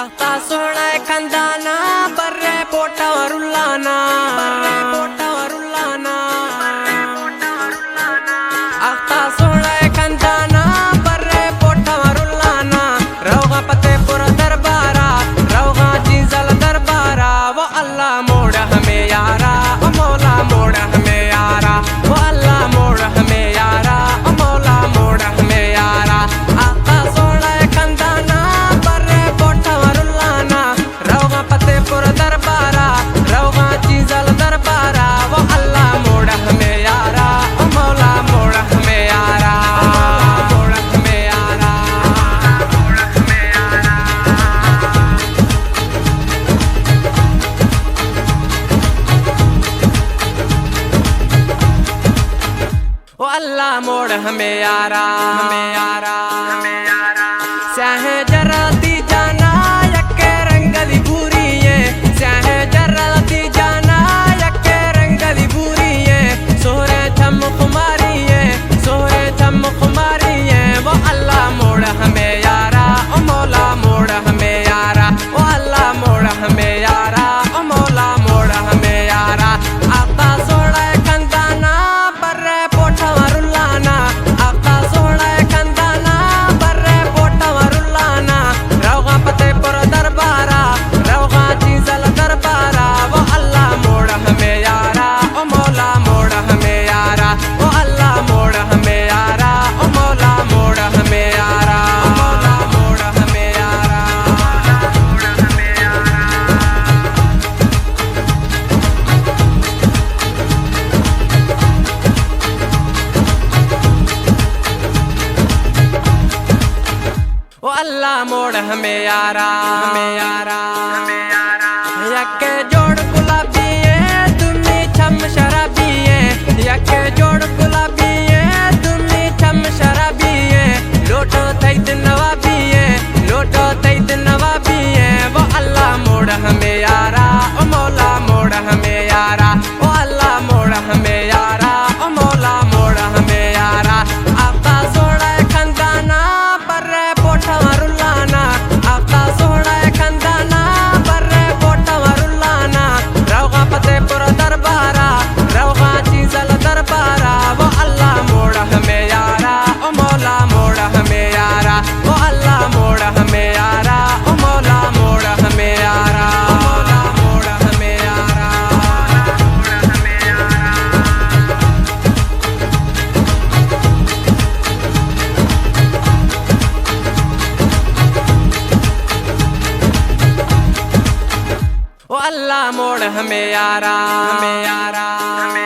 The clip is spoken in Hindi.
आता सोना खंदाना बर्रे पोटा रुलाना आता सोना खंदाना बर्रे पोटा रुलाना रौगा फतेहपुर दरबारा रौगा जीजल दरबारा वो अल्लाह मोड़ हमें यारा ओ मौला मोड़ हमें यारा वो अल्लाह मोड़ हमें यारा ओ मौला मोड़ हमें यारा आता सोना खंदाना बर्रे पोटा रुलाना रौगा फतेहपुर दरबारा रौगा जीजल दरबारा वो अल्लाह मोड़ हमें यारा ओ मौला मोड़ हमें यारा मोड़ हमें यारा मोड़ हमें यारा ओ अल्लाह मोड़ हमें यारा हमें यारा हमें यारा चाहे जराती जाना यक्के रंगली बुरी है चाहे जराती जाना यक्के रंगली बुरी है सोहरे थम कुमारी है सोहरे थम कुमारी है वो अल्लाह मोड़ हमें यारा ओ मौला मोड़ हमें यारा ओ अल्लाह मोड़ हमें यारा ओ मौला मोड़ हमें यारा आता सोना खंदाना बर्रे पोटा रुलाना आता सोना खंदाना बर्रे पोटा रुलाना रौगा फतेहपुर दरबारा रौगा जीजल दरबारा वो अल्लाह मोड़ हमें यारा ओ मौला मोड़ हमें यारा ओ अल्लाह मोड़ हमें यारा ओ मौला मोड़ हमें यारा ओ मौला मोड़ हमें यारा मोड़ हमें यारा ओ अल्लाह मोड़ हमें यारा हमें यारा हमें यारा यक्के जोड़ गुलाबी है तुम्ही छम शराबी है यक्के जोड़ गुलाबी है तुम्ही छम शराबी है लोटो थई नवाबी है लोटो थई नवाबी है वो अल्लाह मोड़ हमें यारा ओ मौला मोड़ हमें यारा ओ अल्लाह मोड़ हमें यारा ओ मौला मोड़ हमें यारा आता सोना खंदाना बर्रे पोटा रुलाना आता सोना खंदाना बर्रे पोटा रुलाना रौगा फतेहपुर दरबारा रौगा जीजल दरबारा वो अल्लाह मोड़ हमें यारा ओ मौला मोड़ हमें यारा ओ अल्लाह मोड़ हमें यारा ओ मौला मोड़ हमें यारा ओ मौला मोड़ हमें यारा मोड़ हमें यारा ओ अल्लाह मोड़ हमें यारा हमें यारा हमें